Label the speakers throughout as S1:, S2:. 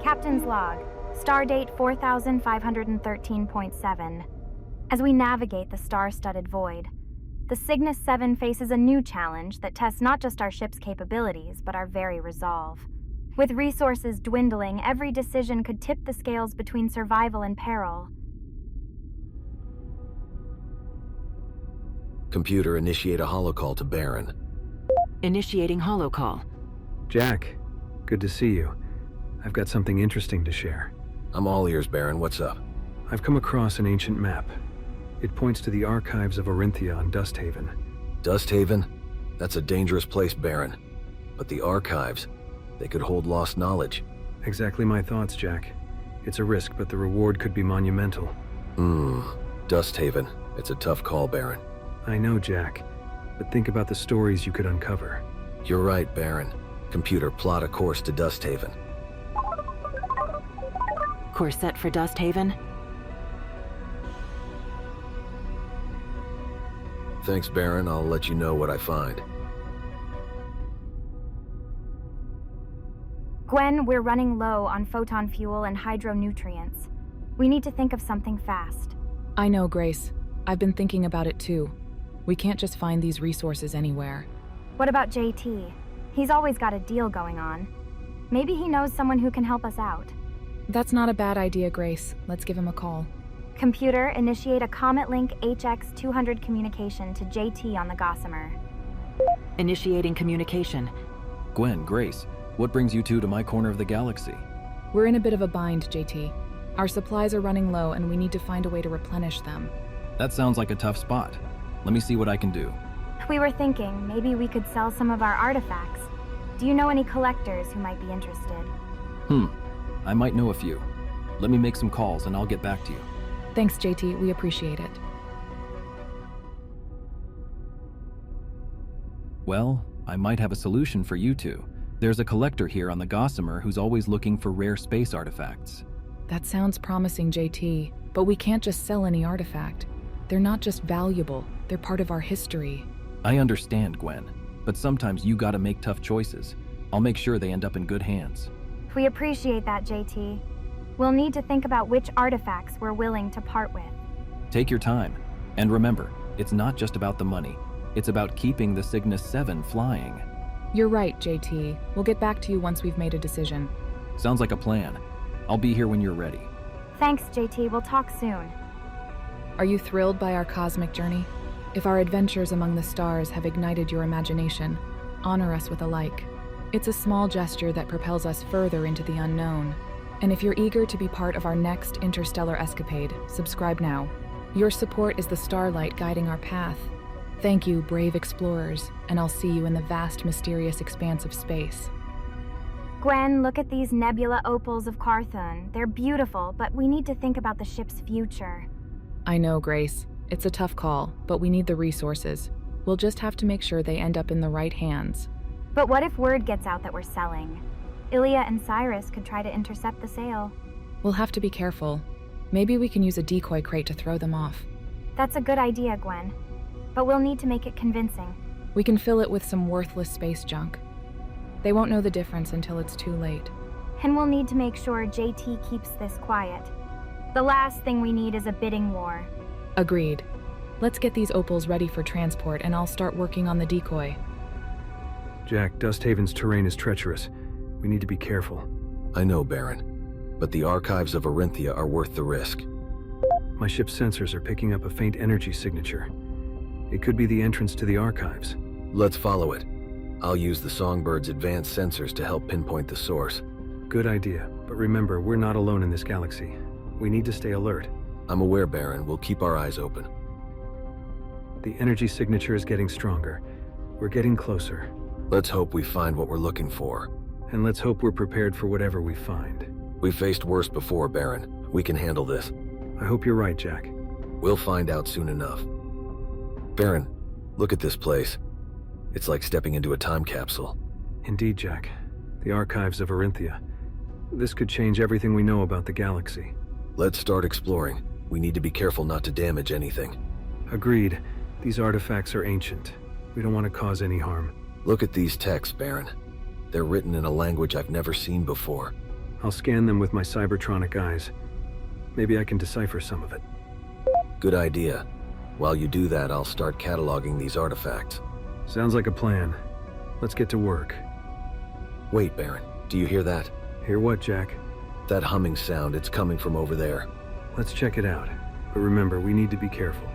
S1: Captain's log, stardate 4513.7. As we navigate the star-studded void, the Cygnus 7 faces a new challenge that tests not just our ship's capabilities, but our very resolve. With resources dwindling, every decision could tip the scales between survival and peril.
S2: Computer, initiate a holocall to Baron.
S3: Initiating holocall.
S4: Jack, good to see you. I've got something interesting to share.
S2: I'm all ears, Baron. What's up?
S4: I've come across an ancient map. It points to the Archives of Orinthia on Dusthaven.
S2: Dusthaven? That's a dangerous place, Baron. But the Archives, they could hold lost knowledge.
S4: Exactly my thoughts, Jack. It's a risk, but the reward could be monumental.
S2: Dusthaven. It's a tough call, Baron.
S4: I know, Jack. But think about the stories you could uncover.
S2: You're right, Baron. Computer, plot a course to Dusthaven.
S3: Course set for Dusthaven.
S2: Thanks, Baron. I'll let you know what I find.
S1: Gwen, we're running low on photon fuel and hydronutrients. We need to think of something fast.
S5: I know, Grace. I've been thinking about it too. We can't just find these resources anywhere.
S1: What about JT? He's always got a deal going on. Maybe he knows someone who can help us out.
S5: That's not a bad idea, Grace. Let's give him a call.
S1: Computer, initiate a Comet Link HX200 communication to JT on the Gossamer.
S3: Initiating communication.
S6: Gwen, Grace, what brings you two to my corner of the galaxy?
S5: We're in a bit of a bind, JT. Our supplies are running low and we need to find a way to replenish them.
S6: That sounds like a tough spot. Let me see what I can do.
S1: We were thinking maybe we could sell some of our artifacts. Do you know any collectors who might be interested?
S6: I might know a few. Let me make some calls and I'll get back to you.
S5: Thanks, JT. We appreciate it.
S6: Well, I might have a solution for you two. There's a collector here on the Gossamer who's always looking for rare space artifacts.
S5: That sounds promising, JT, but we can't just sell any artifact. They're not just valuable, they're part of our history.
S6: I understand, Gwen, but sometimes you gotta make tough choices. I'll make sure they end up in good hands.
S1: We appreciate that, JT. We'll need to think about which artifacts we're willing to part with.
S6: Take your time. And remember, it's not just about the money. It's about keeping the Cygnus 7 flying.
S5: You're right, JT. We'll get back to you once we've made a decision.
S6: Sounds like a plan. I'll be here when you're ready.
S1: Thanks, JT. We'll talk soon.
S5: Are you thrilled by our cosmic journey? If our adventures among the stars have ignited your imagination, honor us with a like. It's a small gesture that propels us further into the unknown. And if you're eager to be part of our next interstellar escapade, subscribe now. Your support is the starlight guiding our path. Thank you, brave explorers, and I'll see you in the vast, mysterious expanse of space.
S1: Gwen, look at these nebula opals of Carthon. They're beautiful, but we need to think about the ship's future.
S5: I know, Grace. It's a tough call, but we need the resources. We'll just have to make sure they end up in the right hands.
S1: But what if word gets out that we're selling? Ilya and Cyrus could try to intercept the sale.
S5: We'll have to be careful. Maybe we can use a decoy crate to throw them off.
S1: That's a good idea, Gwen. But we'll need to make it convincing.
S5: We can fill it with some worthless space junk. They won't know the difference until it's too late.
S1: And we'll need to make sure JT keeps this quiet. The last thing we need is a bidding war.
S5: Agreed. Let's get these opals ready for transport and I'll start working on the decoy.
S4: Jack, Dusthaven's terrain is treacherous. We need to be careful.
S2: I know, Baron. But the Archives of Orinthia are worth the risk.
S4: My ship's sensors are picking up a faint energy signature. It could be the entrance to the Archives.
S2: Let's follow it. I'll use the Songbird's advanced sensors to help pinpoint the source.
S4: Good idea, but remember, we're not alone in this galaxy. We need to stay alert.
S2: I'm aware, Baron. We'll keep our eyes open.
S4: The energy signature is getting stronger. We're getting closer.
S2: Let's hope we find what we're looking for.
S4: And let's hope we're prepared for whatever we find.
S2: We've faced worse before, Baron. We can handle this.
S4: I hope you're right, Jack.
S2: We'll find out soon enough. Baron, look at this place. It's like stepping into a time capsule.
S4: Indeed, Jack. The Archives of Orinthia. This could change everything we know about the galaxy.
S2: Let's start exploring. We need to be careful not to damage anything.
S4: Agreed. These artifacts are ancient. We don't want to cause any harm.
S2: Look at these texts, Baron. They're written in a language I've never seen before.
S4: I'll scan them with my cybertronic eyes. Maybe I can decipher some of it.
S2: Good idea. While you do that, I'll start cataloging these artifacts.
S4: Sounds like a plan. Let's get to work.
S2: Wait, Baron. Do you hear that?
S4: Hear what, Jack?
S2: That humming sound, it's coming from over there.
S4: Let's check it out. But remember, we need to be careful.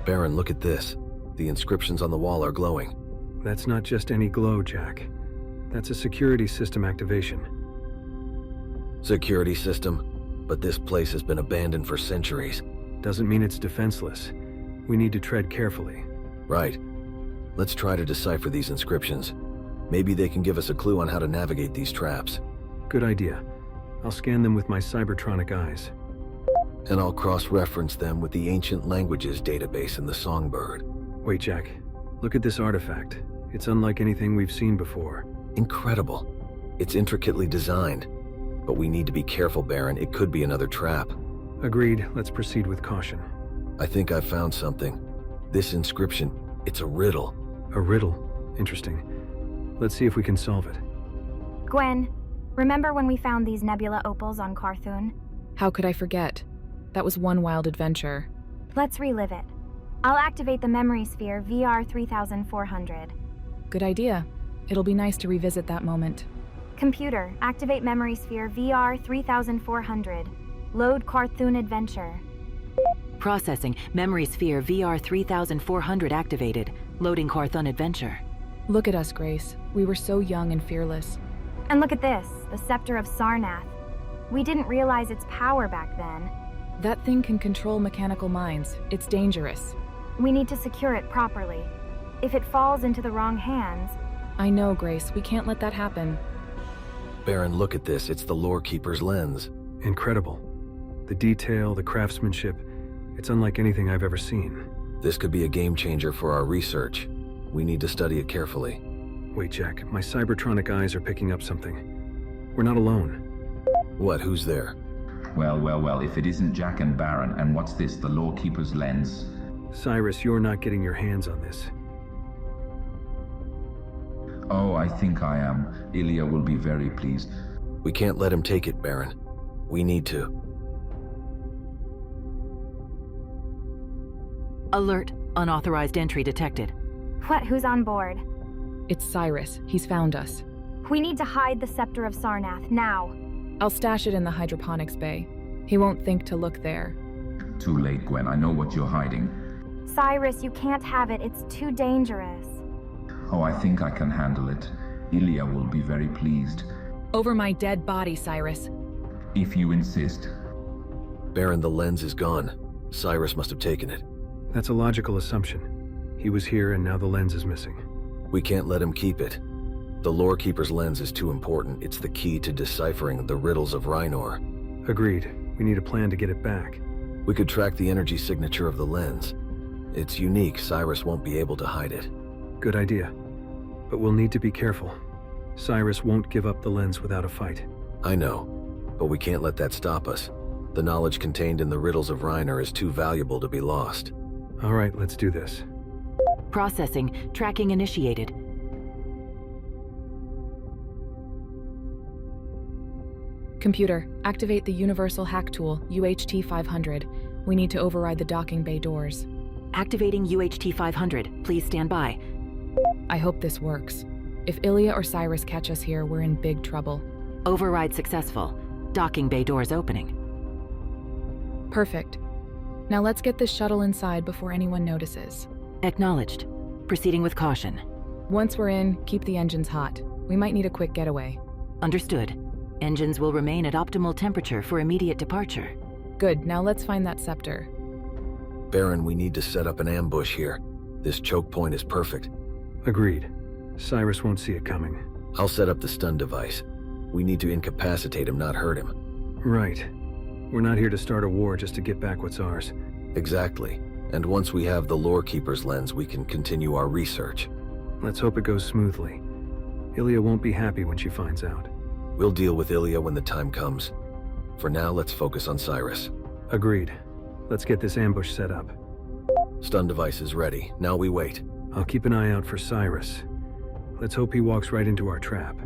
S2: Baron, look at this. The inscriptions on the wall are glowing.
S4: That's not just any glow, Jack. That's a security system activation.
S2: Security system? But this place has been abandoned for centuries.
S4: Doesn't mean it's defenseless. We need to tread carefully.
S2: Right. Let's try to decipher these inscriptions. Maybe they can give us a clue on how to navigate these traps.
S4: Good idea. I'll scan them with my cybertronic eyes.
S2: And I'll cross-reference them with the ancient languages database in the Songbird.
S4: Wait, Jack. Look at this artifact. It's unlike anything we've seen before.
S2: Incredible. It's intricately designed. But we need to be careful, Baron. It could be another trap.
S4: Agreed. Let's proceed with caution.
S2: I think I've found something. This inscription, it's a riddle.
S4: A riddle? Interesting. Let's see if we can solve it.
S1: Gwen, remember when we found these nebula opals on Carthun?
S5: How could I forget? That was one wild adventure.
S1: Let's relive it. I'll activate the memory sphere VR 3400.
S5: Good idea. It'll be nice to revisit that moment.
S1: Computer, activate memory sphere VR 3400. Load Carthun adventure.
S3: Processing. Memory sphere VR 3400 activated. Loading Carthun adventure.
S5: Look at us, Grace. We were so young and fearless.
S1: And look at this, the scepter of Sarnath. We didn't realize its power back then.
S5: That thing can control mechanical minds. It's dangerous.
S1: We need to secure it properly. If it falls into the wrong hands...
S5: I know, Grace. We can't let that happen.
S2: Baron, look at this. It's the Lorekeeper's lens.
S4: Incredible. The detail, the craftsmanship, it's unlike anything I've ever seen.
S2: This could be a game changer for our research. We need to study it carefully.
S4: Wait, Jack. My cybertronic eyes are picking up something. We're not alone.
S2: What? Who's there?
S7: Well, if it isn't Jack and Baron, and what's this, the Lorekeeper's lens?
S4: Cyrus, you're not getting your hands on this.
S7: Oh, I think I am. Ilya will be very pleased.
S2: We can't let him take it, Baron. We need to.
S3: Alert. Unauthorized entry detected.
S1: What? Who's on board?
S5: It's Cyrus. He's found us.
S1: We need to hide the scepter of Sarnath, now.
S5: I'll stash it in the hydroponics bay. He won't think to look there.
S7: Too late, Gwen. I know what you're hiding.
S1: Cyrus, you can't have it. It's too dangerous.
S7: Oh, I think I can handle it. Ilya will be very pleased.
S5: Over my dead body, Cyrus.
S7: If you insist.
S2: Baron, the lens is gone. Cyrus must have taken it.
S4: That's a logical assumption. He was here and now the lens is missing.
S2: We can't let him keep it. The Lorekeeper's lens is too important. It's the key to deciphering the Riddles of Rynor.
S4: Agreed. We need a plan to get it back.
S2: We could track the energy signature of the lens. It's unique. Cyrus won't be able to hide it.
S4: Good idea. But we'll need to be careful. Cyrus won't give up the lens without a fight.
S2: I know, but we can't let that stop us. The knowledge contained in the Riddles of Rynor is too valuable to be lost.
S4: All right, let's do this.
S3: Processing. Tracking initiated.
S5: Computer, activate the Universal Hack Tool, UHT 500. We need to override the docking bay doors.
S3: Activating UHT 500. Please stand by.
S5: I hope this works. If Ilya or Cyrus catch us here, we're in big trouble.
S3: Override successful. Docking bay doors opening.
S5: Perfect. Now let's get this shuttle inside before anyone notices.
S3: Acknowledged. Proceeding with caution.
S5: Once we're in, keep the engines hot. We might need a quick getaway.
S3: Understood. Engines will remain at optimal temperature for immediate departure.
S5: Good, now let's find that scepter.
S2: Baron, we need to set up an ambush here. This choke point is perfect.
S4: Agreed. Cyrus won't see it coming.
S2: I'll set up the stun device. We need to incapacitate him, not hurt him.
S4: Right. We're not here to start a war just to get back what's ours.
S2: Exactly. And once we have the Lorekeeper's lens, we can continue our research.
S4: Let's hope it goes smoothly. Ilya won't be happy when she finds out.
S2: We'll deal with Ilya when the time comes. For now, let's focus on Cyrus.
S4: Agreed. Let's get this ambush set up.
S2: Stun device is ready. Now we wait.
S4: I'll keep an eye out for Cyrus. Let's hope he walks right into our trap.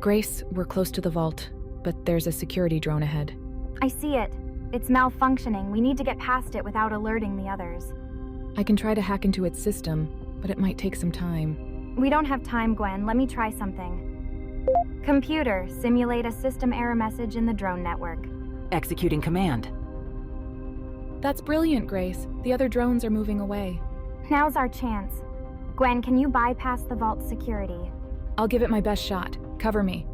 S5: Grace, we're close to the vault, but there's a security drone ahead.
S1: I see it. It's malfunctioning. We need to get past it without alerting the others.
S5: I can try to hack into its system, but it might take some time.
S1: We don't have time, Gwen. Let me try something. Computer, simulate a system error message in the drone network.
S3: Executing command.
S5: That's brilliant, Grace. The other drones are moving away.
S1: Now's our chance. Gwen, can you bypass the vault's security?
S5: I'll give it my best shot. Cover me.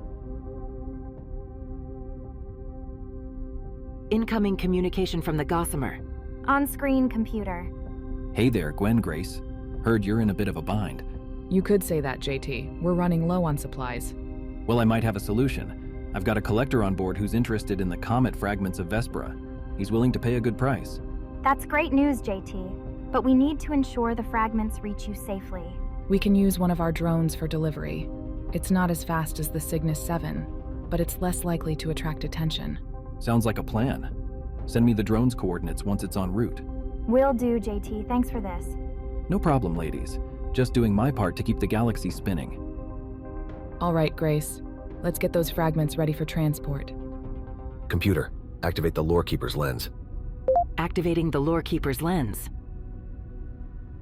S3: Incoming communication from the Gossamer.
S1: On-screen, computer.
S6: Hey there, Gwen Grace. Heard you're in a bit of a bind.
S5: You could say that, JT. We're running low on supplies.
S6: Well, I might have a solution. I've got a collector on board who's interested in the comet fragments of Vespera. He's willing to pay a good price.
S1: That's great news, JT. But we need to ensure the fragments reach you safely.
S5: We can use one of our drones for delivery. It's not as fast as the Cygnus 7, but it's less likely to attract attention.
S6: Sounds like a plan. Send me the drone's coordinates once it's en route.
S1: Will do, JT. Thanks for this.
S6: No problem, ladies. Just doing my part to keep the galaxy spinning.
S5: All right, Grace. Let's get those fragments ready for transport.
S2: Computer, activate the Lorekeeper's lens.
S3: Activating the Lorekeeper's lens.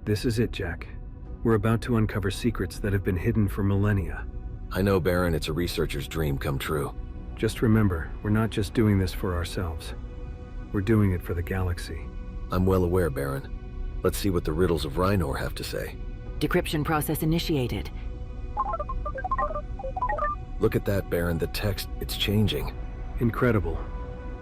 S4: This is it, Jack. We're about to uncover secrets that have been hidden for millennia.
S2: I know, Baron, it's a researcher's dream come true.
S4: Just remember, we're not just doing this for ourselves. We're doing it for the galaxy.
S2: I'm well aware, Baron. Let's see what the Riddles of Rynor have to say.
S3: Decryption process initiated.
S2: Look at that, Baron. The text, it's changing.
S4: Incredible.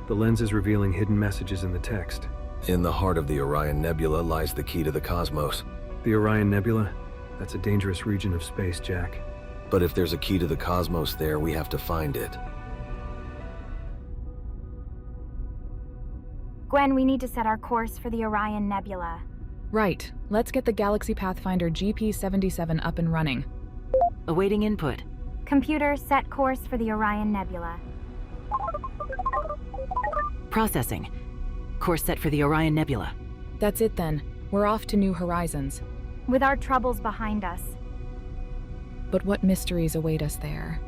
S4: The lens is revealing hidden messages in the text.
S2: In the heart of the Orion Nebula lies the key to the cosmos.
S4: The Orion Nebula? That's a dangerous region of space, Jack.
S2: But if there's a key to the cosmos there, we have to find it.
S1: Gwen, we need to set our course for the Orion Nebula.
S5: Right. Let's get the Galaxy Pathfinder GP77 up and running.
S3: Awaiting input.
S1: Computer, set course for the Orion Nebula.
S3: Processing. Course set for the Orion Nebula.
S5: That's it then. We're off to new horizons.
S1: With our troubles behind us.
S5: But what mysteries await us there?